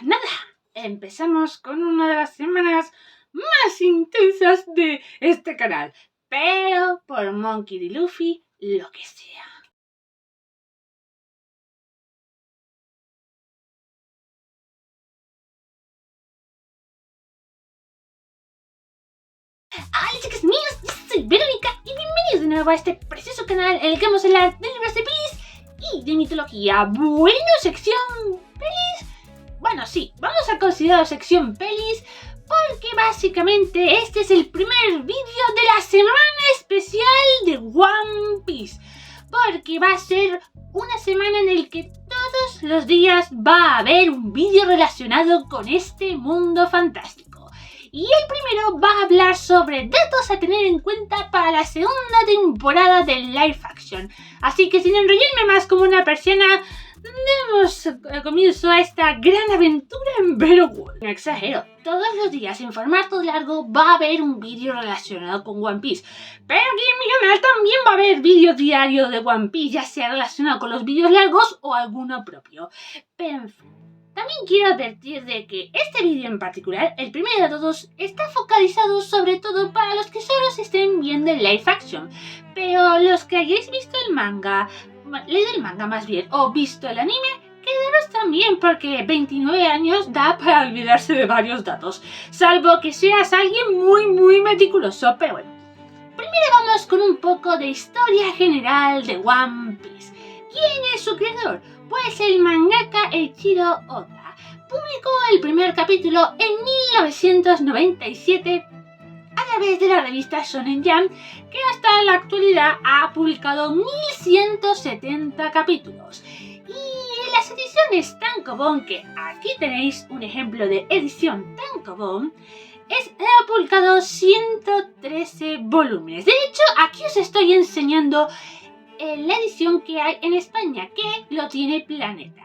nada, empezamos con una de las semanas más intensas de este canal. Pero por Monkey D. Luffy, lo que sea. Hola chicos míos, yo soy Verónica y bienvenidos de nuevo a este precioso canal en el que vamos a hablar de libros de pelis y de mitología. Bueno, sección pelis. Bueno, sí, vamos a considerar sección pelis porque básicamente este es el primer vídeo de la semana especial de One Piece. Porque va a ser una semana en la que todos los días va a haber un vídeo relacionado con este mundo fantástico. Y el primero va a hablar sobre datos a tener en cuenta para la segunda temporada de live action. Así que sin enrollarme más como una persiana, demos comienzo a esta gran aventura en Vero World. No exagero, todos los días en formato largo va a haber un vídeo relacionado con One Piece. Pero aquí en mi canal también va a haber vídeo diario de One Piece, ya sea relacionado con los vídeos largos o alguno propio. Pero en fin. También quiero advertir de que este vídeo en particular, el primero de todos, está focalizado sobre todo para los que solo se estén viendo el live action. Pero los que hayáis visto el manga, leído el manga más bien, o visto el anime, quedaros también porque 29 años da para olvidarse de varios datos. Salvo que seas alguien muy meticuloso, pero bueno. Primero vamos con un poco de historia general de One Piece. ¿Quién es su creador? Pues el mangaka Eiichiro Oda publicó el primer capítulo en 1997 a través de la revista Shonen Jump, que hasta la actualidad ha publicado 1170 capítulos. Y las ediciones Tankobon, que aquí tenéis un ejemplo de edición Tankobon, ha publicado 113 volúmenes. De hecho, aquí os estoy enseñando la edición que hay en España, que lo tiene Planeta.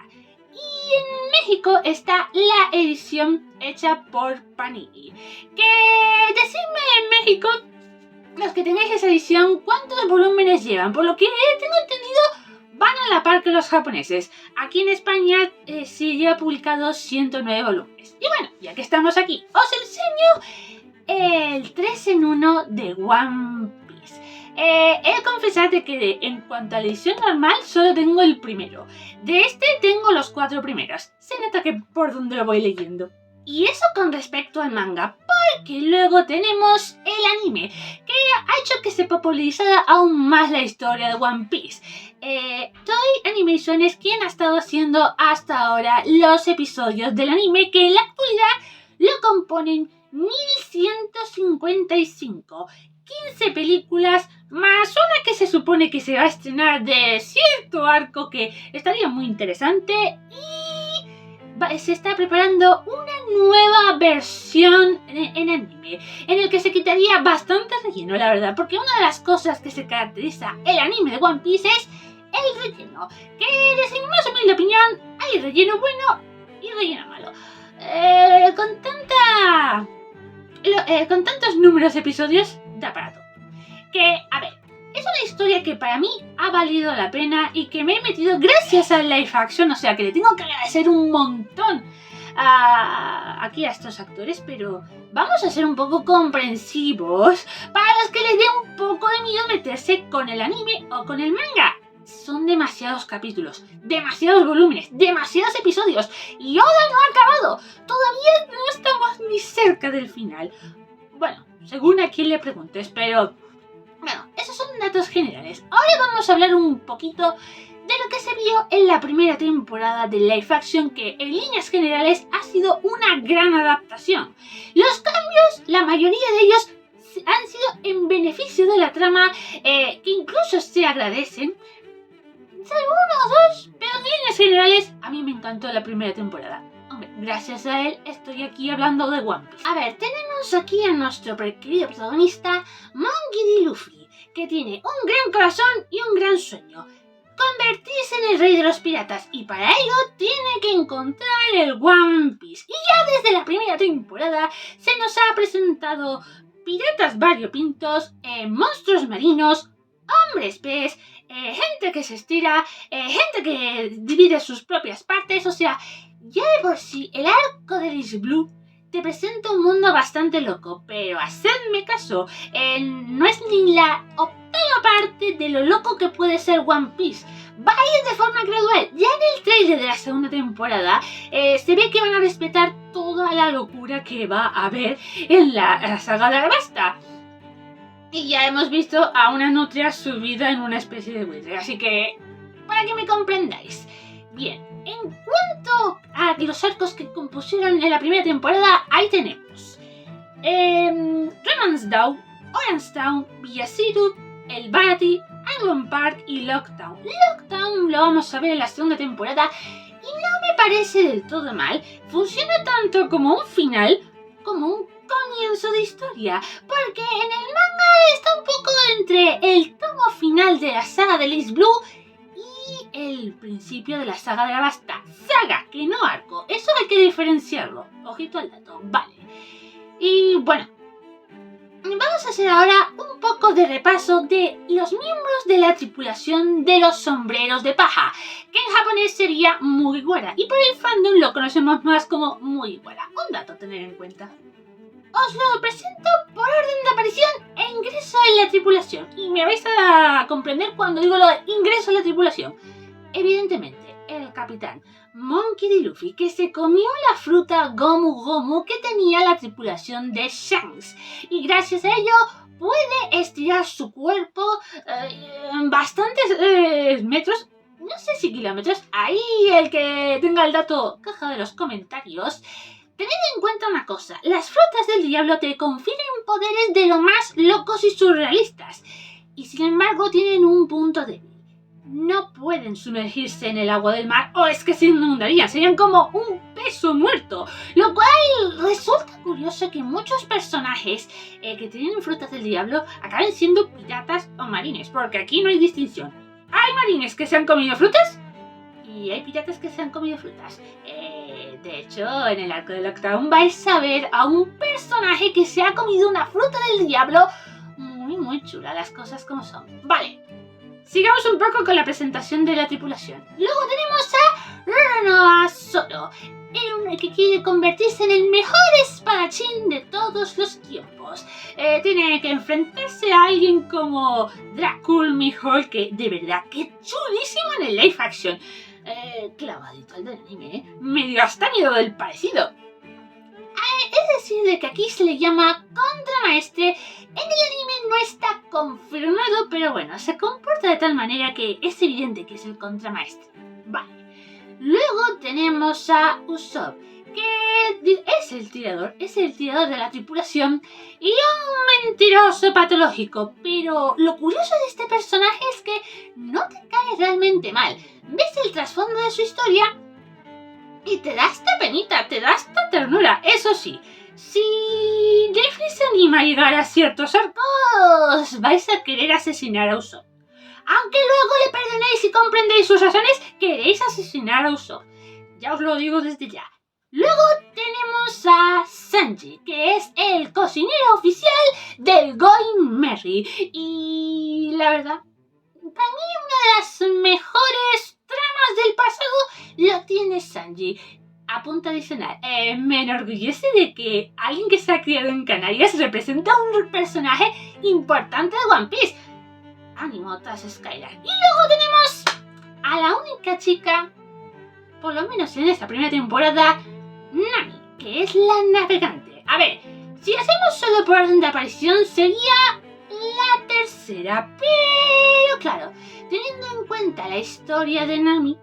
Y en México está la edición hecha por Panini. Que decidme en México, los que tengáis esa edición, cuántos volúmenes llevan. Por lo que tengo entendido, van a la par que los japoneses. Aquí en España sí lleva publicado 109 volúmenes. Y bueno, ya que estamos aquí, os enseño el 3 en 1 de One Piece. He de confesarte que en cuanto a la edición normal solo tengo el primero. De este tengo los 4 primeros. Se nota que por donde lo voy leyendo. Y eso con respecto al manga, porque luego tenemos el anime, que ha hecho que se popularizara aún más la historia de One Piece. Toei Animation es quien ha estado haciendo hasta ahora los episodios del anime, que en la actualidad lo componen 1155, 15 películas, más una que se supone que se va a estrenar de cierto arco que estaría muy interesante, y se está preparando una nueva versión en anime, en el que se quitaría bastante relleno, la verdad, porque una de las cosas que se caracteriza el anime de One Piece es el relleno, que desde mi más humilde opinión hay relleno bueno y relleno malo. Con tantos números de episodios da para todo. Que, a ver, es una historia que para mí ha valido la pena y que me he metido gracias al live action, o sea que le tengo que agradecer un montón aquí a estos actores, pero vamos a ser un poco comprensivos para los que les dé un poco de miedo meterse con el anime o con el manga. Son demasiados capítulos, demasiados volúmenes, demasiados episodios y Oda no ha acabado. Todavía no estamos ni cerca del final. Bueno, según a quien le preguntes, pero bueno, esos son datos generales. Ahora vamos a hablar un poquito de lo que se vio en la primera temporada de live action, que en líneas generales ha sido una gran adaptación. Los cambios, la mayoría de ellos han sido en beneficio de la trama, que incluso se agradecen. Salvo uno o dos, pero en líneas generales a mí me encantó la primera temporada. Hombre, gracias a él estoy aquí hablando de One Piece. A ver, tenemos aquí a nuestro querido protagonista, Monkey D. Luffy, que tiene un gran corazón y un gran sueño: convertirse en el rey de los piratas, y para ello tiene que encontrar el One Piece. Y ya desde la primera temporada se nos ha presentado piratas variopintos, monstruos marinos, hombres pez, gente que se estira, gente que divide sus propias partes, o sea, Ya de por sí, el arco de East Blue te presenta un mundo bastante loco, pero hacedme caso, no es ni la octava parte de lo loco que puede ser One Piece. Va a ir de forma gradual. Ya en el trailer de la segunda temporada se ve que van a respetar toda la locura que va a haber en la saga de Alabasta. Y ya hemos visto a una nutria subida en una especie de buitre, así que para que me comprendáis. Bien, en cuanto a los arcos que compusieron en la primera temporada, ahí tenemos Remansdown, Orange Town, Villa City, El Barati, Anglon Park y Lockdown. Lockdown lo vamos a ver en la segunda temporada y no me parece del todo mal. Funciona tanto como un final como un comienzo de historia, porque en el manga está un poco entre el tomo final de la saga de East Blue y el principio de la saga de Alabasta. Saga, que no arco. Eso hay que diferenciarlo. Ojito al dato. Vale. Y bueno, vamos a hacer ahora un poco de repaso de los miembros de la tripulación de los sombreros de paja, que en japonés sería Mugiwara, y por el fandom lo conocemos más como Mugiwara. Un dato a tener en cuenta. Os lo presento por orden de aparición e ingreso en la tripulación. Y me vais a comprender cuando digo lo de ingreso en la tripulación. Evidentemente, el capitán Monkey D. Luffy, que se comió la fruta Gomu Gomu que tenía la tripulación de Shanks. Y gracias a ello puede estirar su cuerpo bastantes metros. No sé si kilómetros. Ahí el que tenga el dato, caja de los comentarios. Tened en cuenta una cosa, las frutas del diablo te confieren poderes de lo más locos y surrealistas, y sin embargo tienen un punto débil. No pueden sumergirse en el agua del mar o es que se inundarían, serían como un peso muerto, lo cual resulta curioso que muchos personajes que tienen frutas del diablo acaben siendo piratas o marines, porque aquí no hay distinción. Hay marines que se han comido frutas y hay piratas que se han comido frutas. De hecho, en el arco de Lockdown vais a ver a un personaje que se ha comido una fruta del diablo. Muy chula, las cosas como son. Vale, sigamos un poco con la presentación de la tripulación. Luego tenemos a Roronoa Zoro, el que quiere convertirse en el mejor espadachín de todos los tiempos. Tiene que enfrentarse a alguien como Dracul Mihawk, que de verdad, que chulísimo en el live action. Clavadito al del anime, me dio hasta miedo del parecido. Es decir, de que aquí se le llama contramaestre. En el anime no está confirmado, pero bueno, se comporta de tal manera que es evidente que es el contramaestre. Vale. Luego tenemos a Usopp, que es el tirador de la tripulación y un mentiroso patológico. Pero lo curioso de este personaje es que no te cae realmente mal. Ves el trasfondo de su historia y te da esta penita, te da esta ternura. Eso sí, si Jeffrey se anima a llegar a ciertos arcos, vais a querer asesinar a Usopp. Aunque luego le perdonéis y comprendéis sus razones, queréis asesinar a Usopp. Ya os lo digo desde ya. Luego tenemos a Sanji, que es el cocinero oficial del Going Merry. Y la verdad, para mí una de las mejores tramas del pasado lo tiene Sanji. A punto adicional, me enorgullece de que alguien que se ha criado en Canarias representa un personaje importante de One Piece. Ánimo, Taz Skylar. Y luego tenemos a la única chica, por lo menos en esta primera temporada, Nami, que es la navegante. A ver, si hacemos solo por orden de aparición sería la tercera, pero claro, teniendo en cuenta la historia de Nami,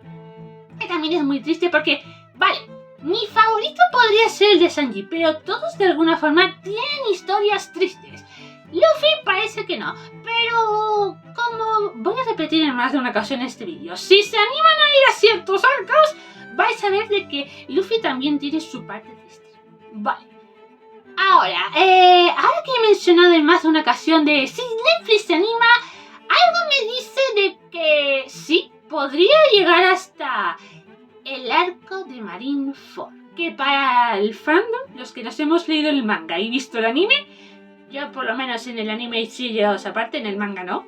que también es muy triste porque, vale, mi favorito podría ser el de Sanji, pero todos de alguna forma tienen historias tristes. Luffy parece que no, pero como voy a repetir en más de una ocasión este vídeo, si se animan a ir a ciertos arcos, vais a ver de que Luffy también tiene su parte triste. Vale. Ahora que he mencionado en más de una ocasión de si Netflix se anima, algo me dice de que sí, podría llegar hasta el arco de Marineford, que para el fandom, los que nos hemos leído el manga y visto el anime, yo por lo menos en el anime sí he llegado a esa parte, en el manga no,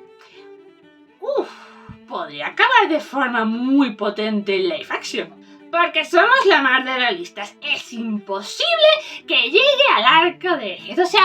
podría acabar de forma muy potente en live action. Porque somos la mar de realistas. Es imposible que llegue al arco de Egghead. O sea,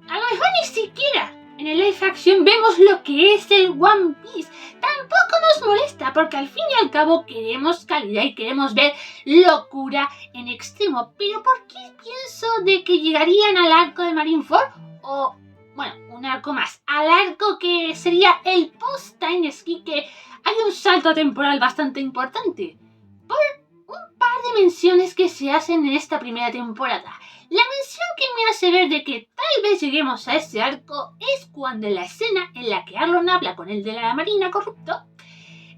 a lo mejor ni siquiera en el live action vemos lo que es el One Piece. Tampoco nos molesta, porque al fin y al cabo queremos calidad y queremos ver locura en extremo. Pero ¿por qué pienso de que llegarían al arco de Marineford? O, bueno, un arco más. Al arco que sería el post-Time Skip, que hay un salto temporal bastante importante. Por un par de menciones que se hacen en esta primera temporada. La mención que me hace ver de que tal vez lleguemos a ese arco es cuando en la escena en la que Arlong habla con el de la marina corrupto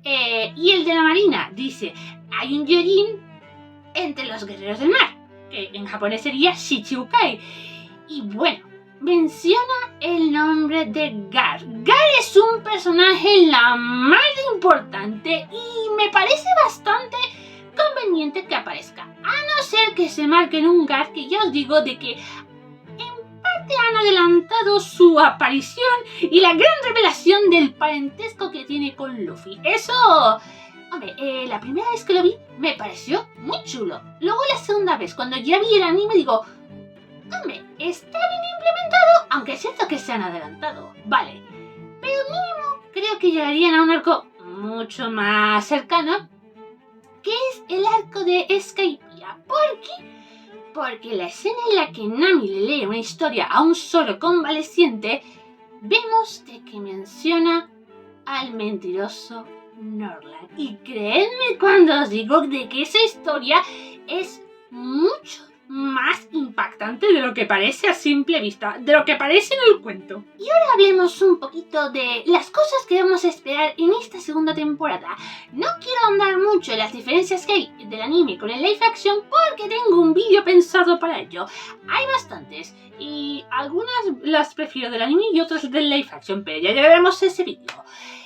y el de la marina dice: hay un Gyojin entre los guerreros del mar, que en japonés sería Shichibukai. Y bueno, menciona el nombre de Gar. Gar es un personaje la más importante y me parece bastante conveniente que aparezca, a no ser que se marque en un Gar, que ya os digo de que en parte han adelantado su aparición y la gran revelación del parentesco que tiene con Luffy. Eso, hombre, la primera vez que lo vi me pareció muy chulo. Luego la segunda vez, cuando ya vi el anime, digo, hombre, está bien implementado, aunque es cierto que se han adelantado, vale, pero mínimo creo que llegarían a un arco mucho más cercano, que es el arco de Skypiea. ¿Por qué? Porque la escena en la que Nami le lee una historia a un Zoro convaleciente, vemos de que menciona al mentiroso Norland. Y creedme cuando os digo de que esa historia es mucho más impactante de lo que parece a simple vista, de lo que parece en el cuento. Y ahora hablemos un poquito de las cosas que vamos a esperar en esta segunda temporada. No quiero ahondar mucho en las diferencias que hay del anime con el live action porque tengo un vídeo pensado para ello. Hay bastantes y algunas las prefiero del anime y otras del live action, pero ya veremos ese vídeo.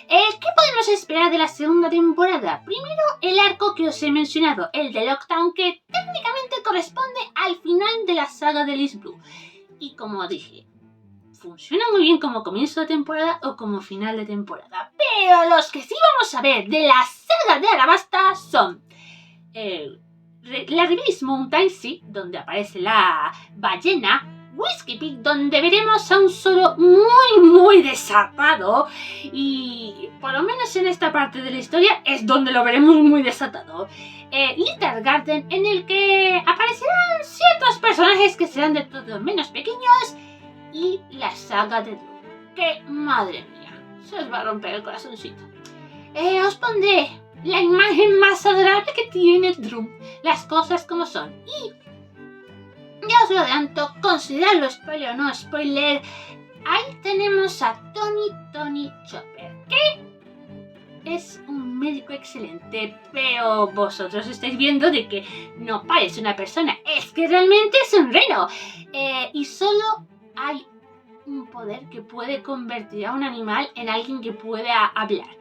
¿Qué podemos esperar de la segunda temporada? Primero, el arco que os he mencionado, el de Lockdown, que técnicamente corresponde al final de la saga de East Blue. Y como dije, funciona muy bien como comienzo de temporada o como final de temporada. Pero los que sí vamos a ver de la saga de Arabasta son la Release Mountain Sea, donde aparece la ballena, Whiskey Peak, donde veremos a un Zoro muy desatado, y por lo menos en esta parte de la historia es donde lo veremos muy desatado. Little Garden, en el que aparecerán ciertos personajes que serán de todo menos pequeños, y la saga de Drum, que madre mía, se os va a romper el corazoncito. Os pondré la imagen más adorable que tiene Drum, las cosas como son, y ya os lo adelanto, considerarlo spoiler o no spoiler, ahí tenemos a Tony Chopper, que es un médico excelente, pero vosotros estáis viendo de que no parece una persona, es que realmente es un reno, y solo hay un poder que puede convertir a un animal en alguien que pueda hablar: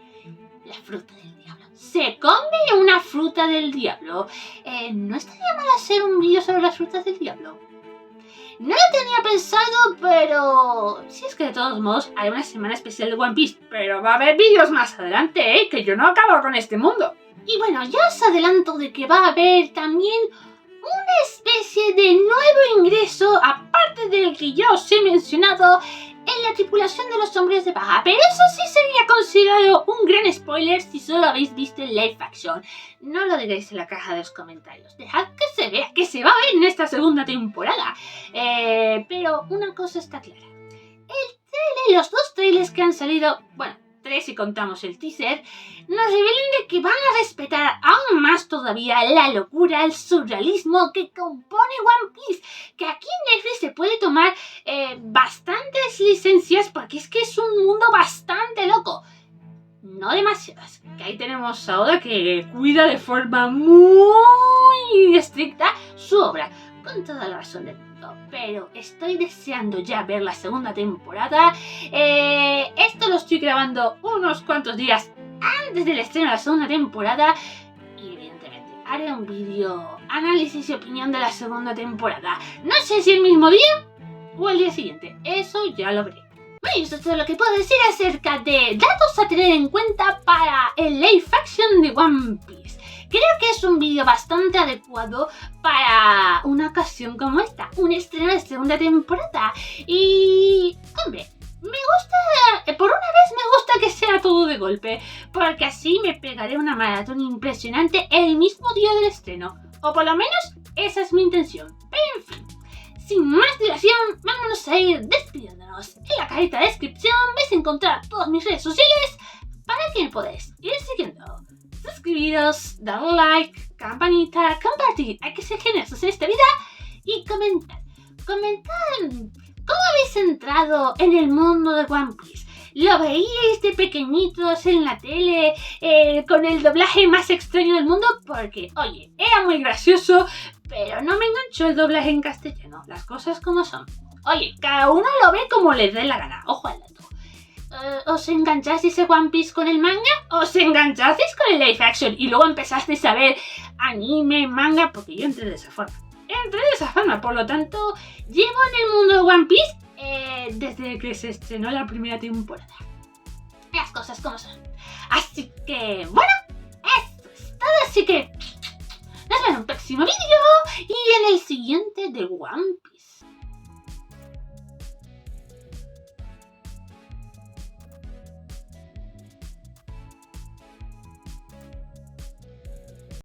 la fruta del diablo. Se come una fruta del diablo. ¿No estaría mal hacer un vídeo sobre las frutas del diablo? No lo tenía pensado, pero si es que de todos modos hay una semana especial de One Piece, pero va a haber vídeos más adelante, que yo no acabo con este mundo. Y bueno, ya os adelanto de que va a haber también una especie de nuevo ingreso, aparte del que ya os he mencionado, en la tripulación de los hombres de paja, pero eso sí sería considerado un gran spoiler si solo habéis visto el live action. No lo digáis en la caja de los comentarios, dejad que se vea, que se va a ver en esta segunda temporada. Pero una cosa está clara, los dos trailers que han salido, bueno, 3 si contamos el teaser, nos revelan de que van a respetar aún más todavía la locura, el surrealismo que compone One Piece, que aquí en Netflix se puede tomar bastantes licencias porque es que es un mundo bastante loco. No demasiadas, que ahí tenemos a Oda que cuida de forma muy estricta su obra, con toda la razón del mundo, pero estoy deseando ya ver la segunda temporada. Esto lo estoy grabando unos cuantos días antes del estreno de la segunda temporada y evidentemente haré un vídeo análisis y opinión de la segunda temporada. No sé si el mismo día o el día siguiente, eso ya lo veré. Bueno, esto es todo lo que puedo decir acerca de datos a tener en cuenta para el live action de One Piece. creo que es un vídeo bastante adecuado para una ocasión como esta, un estreno de segunda temporada. Y, hombre, me gusta, por una vez me gusta que sea todo de golpe, porque así me pegaré una maratón impresionante el mismo día del estreno. O por lo menos esa es mi intención. Pero en fin, sin más dilación, vámonos a ir despidiéndonos. En la cajita de descripción vais a encontrar todas mis redes sociales para que me podéis ir siguiendo. Suscribiros, darle like, campanita, compartir, hay que ser generosos en esta vida y comentar. ¿Cómo habéis entrado en el mundo de One Piece? ¿Lo veíais de pequeñitos en la tele con el doblaje más extraño del mundo? Porque, oye, era muy gracioso, pero no me enganchó el doblaje en castellano, las cosas como son. Oye, cada uno lo ve como les dé la gana, ojo al dato. ¿Os enganchasteis a One Piece con el manga? ¿Os enganchasteis con el live action? Y luego empezasteis a ver anime, manga, porque yo entré de esa forma. Por lo tanto, llevo en el mundo de One Piece desde que se estrenó la primera temporada. Las cosas como son. Así que, bueno, eso es todo. Así que nos vemos en un próximo vídeo y en el siguiente de One Piece.